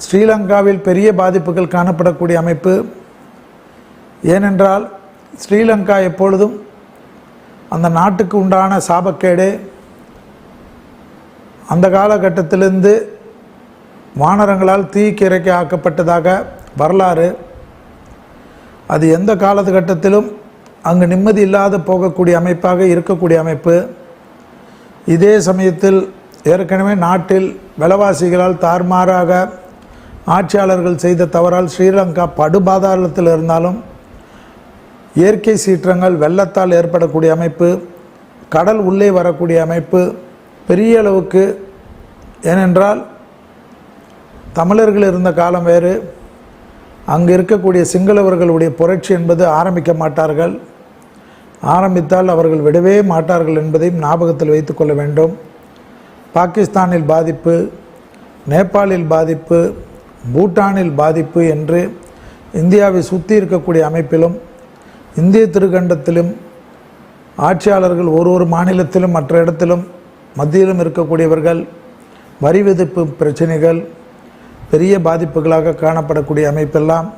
ஸ்ரீலங்காவில் பெரிய பாதிப்புகள் காணப்படக்கூடிய அமைப்பு. ஏனென்றால் ஸ்ரீலங்கா எப்பொழுதும் அந்த நாட்டுக்கு உண்டான சாபக்கேடு அந்த காலகட்டத்திலிருந்து வானரங்களால் தீக்கிரைக்கு ஆக்கப்பட்டதாக வரலாறு. அது எந்த காலகட்டத்திலும் அங்கு நிம்மதி இல்லாத போகக்கூடிய அமைப்பாக இருக்கக்கூடிய அமைப்பு. இதே சமயத்தில் ஏற்கனவே நாட்டில் விலைவாசிகளால் தாறுமாறாக ஆட்சியாளர்கள் செய்த தவறால் ஸ்ரீலங்கா படுபாதாளத்தில் இருந்தாலும் இயற்கை சீற்றங்கள் வெள்ளத்தால் ஏற்படக்கூடிய அமைப்பு, கடல் உள்ளே வரக்கூடிய அமைப்பு பெரிய அளவுக்கு. ஏனென்றால் தமிழர்கள் இருந்த காலம் வேறு, அங்கு இருக்கக்கூடிய சிங்களவர்களுடைய புரட்சி என்பது ஆரம்பிக்க மாட்டார்கள், ஆரம்பித்தால் அவர்கள் விடவே மாட்டார்கள் என்பதையும் ஞாபகத்தில் வைத்து கொள்ள வேண்டும். பாகிஸ்தானில் பாதிப்பு, நேபாளில் பாதிப்பு, பூட்டானில் பாதிப்பு என்று இந்தியாவை சுற்றி இருக்கக்கூடிய அமைப்பிலும் இந்திய திருக்கண்டத்திலும் ஆட்சியாளர்கள் ஒரு மாநிலத்திலும் மற்ற இடத்திலும் மத்தியிலும் இருக்கக்கூடியவர்கள் வரி விதிப்பு பிரச்சனைகள் பெரிய பாதிப்புகளாக காணப்படக்கூடிய அமைப்பெல்லாம்